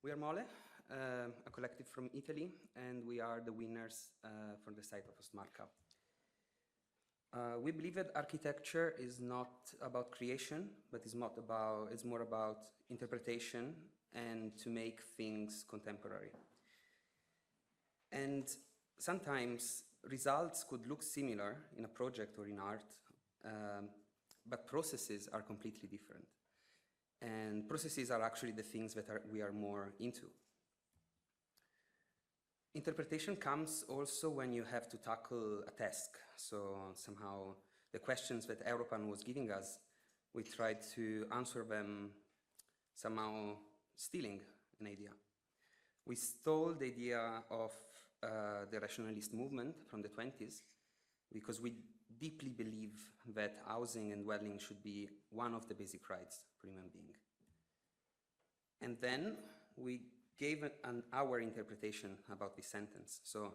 We are Mole, a collective from Italy, and we are the winners for the site of Østmarka. We believe that architecture is not about creation, but it's more about interpretation and to make things contemporary. And sometimes results could look similar in a project or in art, but processes are completely different. And processes are actually the things that we are more into. Interpretation comes also when you have to tackle a task. So somehow the questions that Europan was giving us, we tried to answer them somehow stealing an idea. We stole the idea of the rationalist movement from the 20s because we deeply believe that housing and dwelling should be one of the basic rights for human being. And then we gave our interpretation about this sentence. So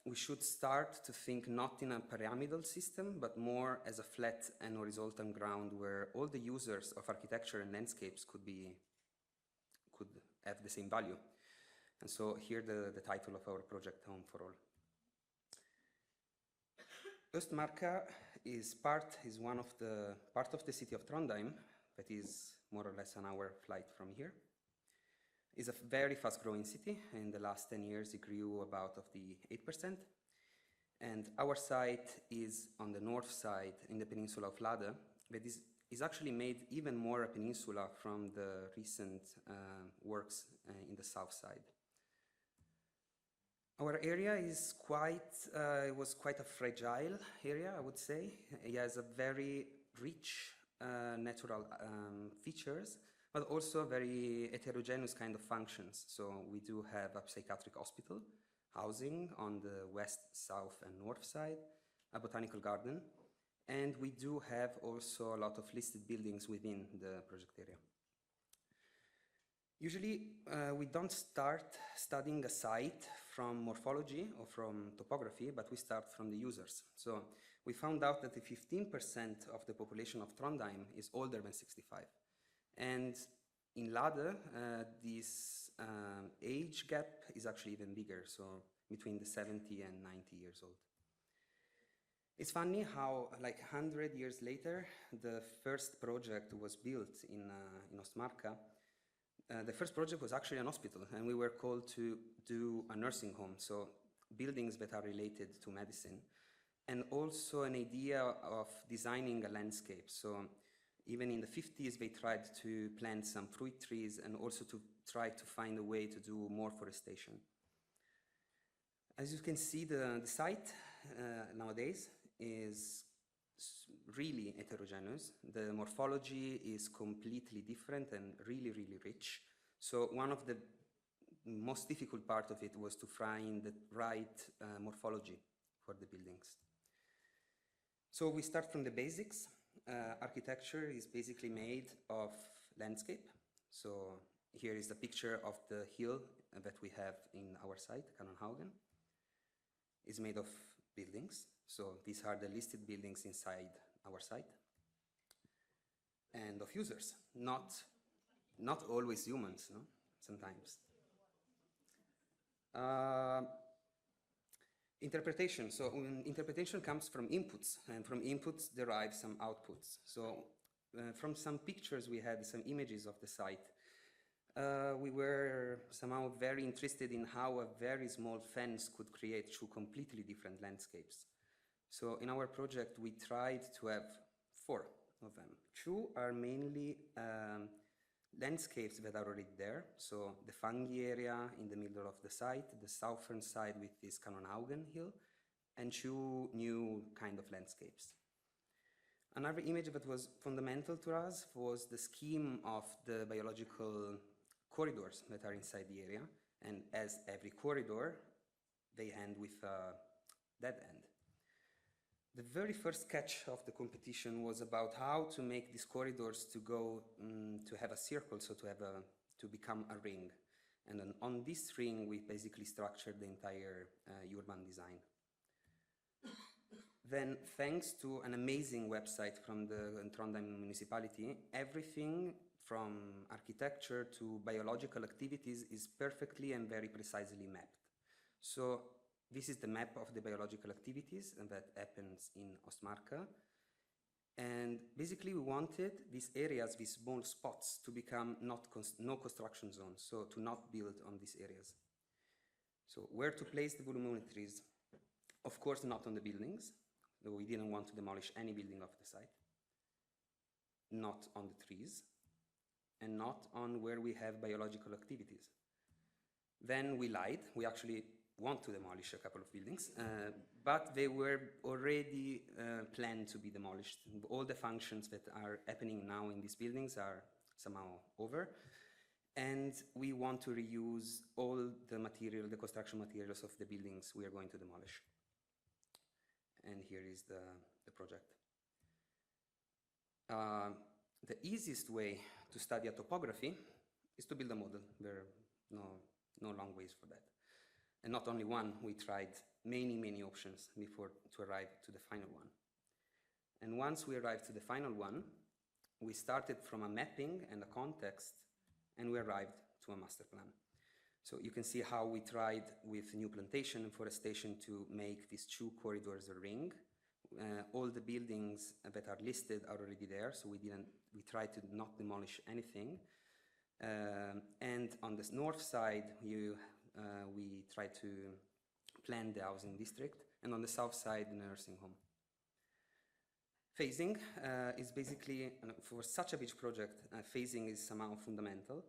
we should start to think not in a pyramidal system, but more as a flat and horizontal ground where all the users of architecture and landscapes could have the same value. And so here the title of our project, Home for All. Østmarka is part of the city of Trondheim, that is more or less an hour flight from here. It's a very fast-growing city. In the last 10 years, it grew about of the 8%. And our site is on the north side in the peninsula of Lade, but is actually made even more a peninsula from the recent works in the south side. Our area is was quite a fragile area, I would say. It has a very rich natural features, but also very heterogeneous kind of functions. So we do have a psychiatric hospital, housing on the west, south, and north side, a botanical garden, and we do have also a lot of listed buildings within the project area. Usually, we don't start studying a site from morphology or from topography, but we start from the users. So we found out that the 15% of the population of Trondheim is older than 65. And in Lade, this age gap is actually even bigger, so between the 70 and 90 years old. It's funny how, like 100 years later, the first project was built in Østmarka. The first project was actually an hospital, and we were called to do a nursing home, so buildings that are related to medicine, and also an idea of designing a landscape. So even in the 50s, they tried to plant some fruit trees and also to try to find a way to do more forestation. As you can see, the site nowadays is really heterogeneous. The morphology is completely different and really, really rich. So one of the most difficult part of it was to find the right morphology for the buildings. So we start from the basics. Architecture is basically made of landscape. So here is the picture of the hill that we have in our site, Canonhaugen. It's made of buildings. So these are the listed buildings inside our site. And of users, not always humans, no? Sometimes. Interpretation. So interpretation comes from inputs, and from inputs derive some outputs. So from some pictures we had, some images of the site, we were somehow very interested in how a very small fence could create two completely different landscapes. So in our project, we tried to have 4 of them. 2 are mainly landscapes that are already there. So the fungi area in the middle of the site, the southern side with this Canonhaugen hill, and 2 new kind of landscapes. Another image that was fundamental to us was the scheme of the biological corridors that are inside the area. And as every corridor, they end with a dead end. The very first sketch of the competition was about how to make these corridors to go to have a circle, so to become a ring. And then on this ring, we basically structured the entire urban design. Then, thanks to an amazing website from the Trondheim municipality, everything from architecture to biological activities is perfectly and very precisely mapped. So this is the map of the biological activities and that happens in Østmarka. And basically we wanted these areas, these small spots, to become no construction zones, so to not build on these areas. So where to place the volumetries? Of course not on the buildings, though we didn't want to demolish any building of the site. Not on the trees, and not on where we have biological activities. Then we lied. We actually want to demolish a couple of buildings, but they were already planned to be demolished. All the functions that are happening now in these buildings are somehow over, and we want to reuse all the material, the construction materials of the buildings we are going to demolish. And here is the project. The easiest way to study a topography is to build a model. There are no long ways for that. And not only one, we tried many options before to arrive to the final one. And once we arrived to the final one, we started from a mapping and a context, and we arrived to a master plan. So you can see how we tried with new plantation and forestation to make these 2 corridors a ring. All the buildings that are listed are already there, so we tried to not demolish anything. And on the north side, we tried to plan the housing district, and on the south side, the nursing home. Phasing is basically, for such a big project, phasing is somehow fundamental,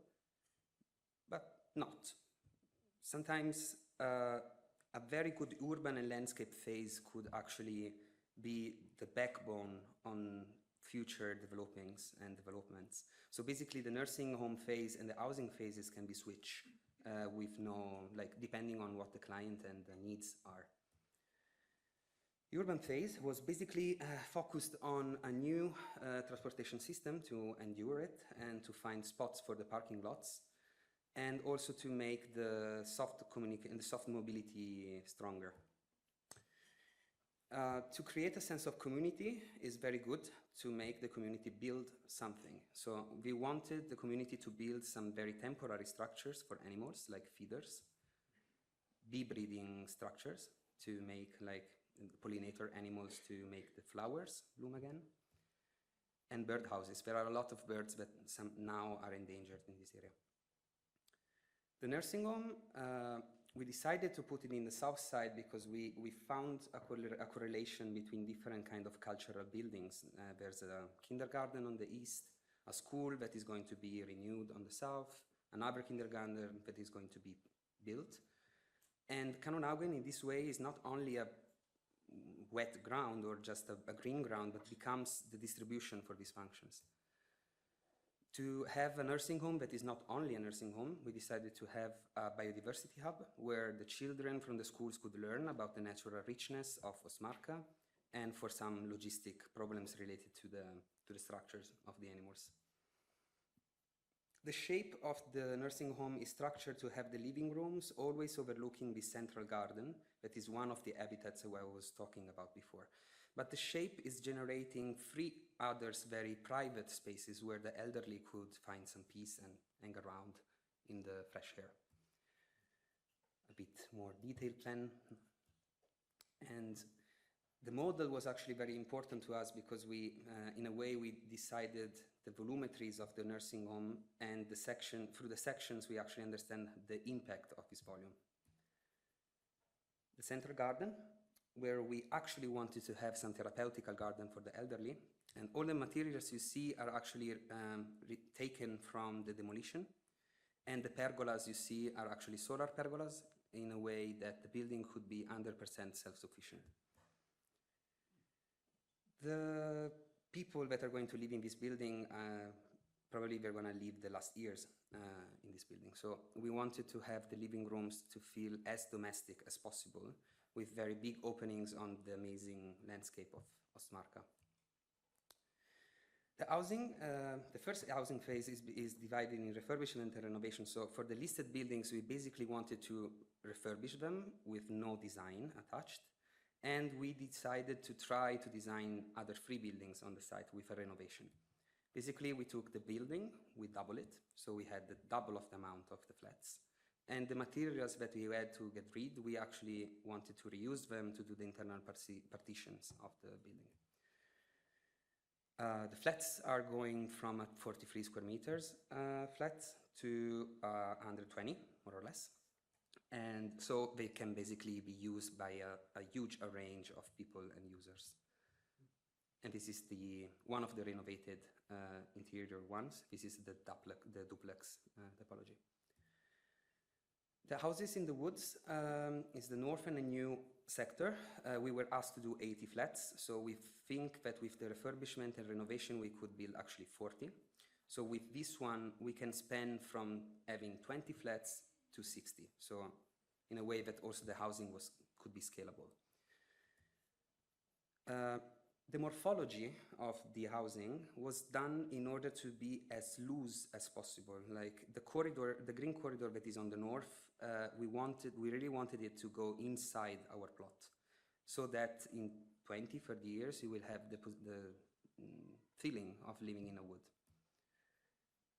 but not. Sometimes a very good urban and landscape phase could actually be the backbone on future developments. So basically the nursing home phase and the housing phases can be switched with depending on what the client and the needs are. Urban phase was basically focused on a new transportation system to endure it and to find spots for the parking lots, and also to make the soft mobility stronger. To create a sense of community is very good to make the community build something. So we wanted the community to build some very temporary structures for animals, like feeders, bee breeding structures to make pollinator animals to make the flowers bloom again, and bird houses. There are a lot of birds that now are endangered in this area. The nursing home, we decided to put it in the south side because we found a correlation between different kind of cultural buildings. There's a kindergarten on the east, a school that is going to be renewed on the south, another kindergarten that is going to be built. And Kanonhaugen in this way is not only a wet ground or just a green ground, but becomes the distribution for these functions. To have a nursing home that is not only a nursing home, we decided to have a biodiversity hub where the children from the schools could learn about the natural richness of Østmarka and for some logistic problems related to the structures of the animals. The shape of the nursing home is structured to have the living rooms always overlooking the central garden that is one of the habitats I was talking about before. But the shape is generating 3 others very private spaces where the elderly could find some peace and hang around in the fresh air. A bit more detailed plan. And the model was actually very important to us because in a way, we decided the volumetries of the nursing home, and through the sections, we actually understand the impact of this volume. The central garden, where we actually wanted to have some therapeutical garden for the elderly, and all the materials you see are actually taken from the demolition, and the pergolas you see are actually solar pergolas in a way that the building could be 100% self-sufficient. The people that are going to live in this building probably they're going to live the last years in this building. So we wanted to have the living rooms to feel as domestic as possible, with very big openings on the amazing landscape of Østmarka. The housing, the first housing phase is divided in refurbishment and renovation. So for the listed buildings, we basically wanted to refurbish them with no design attached. And we decided to try to design other 3 buildings on the site with a renovation. Basically, we took the building, we double it, so we had the double of the amount of the flats. And the materials that we had to get rid, we actually wanted to reuse them to do the internal partitions of the building. The flats are going from a 43 square meters flat to 120, more or less. And so they can basically be used by a huge range of people and users. And this is one of the renovated interior ones. This is the duplex typology. The houses in the woods is the northern and new sector. We were asked to do 80 flats, so we think that with the refurbishment and renovation we could build actually 40. So with this one we can spend from having 20 flats to 60. So in a way that also the housing could be scalable. The morphology of the housing was done in order to be as loose as possible. Like the corridor, the green corridor that is on the north, we really wanted it to go inside our plot, so that in 20, 30 years you will have the feeling of living in a wood.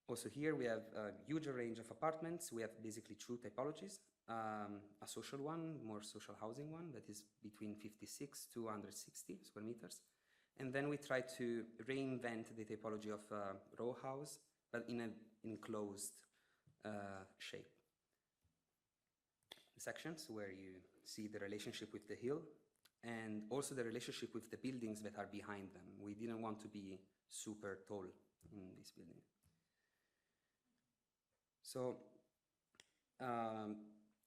Also here we have a huge range of apartments. We have basically two typologies. A social one, more social housing one, that is between 56 to 160 square meters. And then we try to reinvent the typology of a row house, but in an enclosed shape. The sections where you see the relationship with the hill and also the relationship with the buildings that are behind them. We didn't want to be super tall in this building. So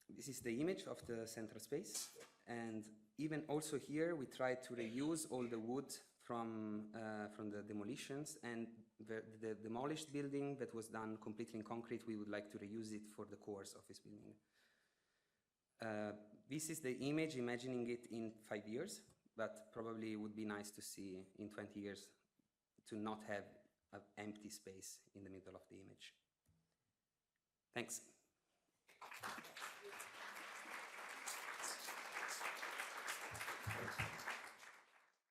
this is the image of the central space. And even also here, we tried to reuse all the wood from the demolitions, and the demolished building that was done completely in concrete, we would like to reuse it for the cores of this building. This is the image, imagining it in 5 years, but probably it would be nice to see in 20 years to not have an empty space in the middle of the image. Thanks.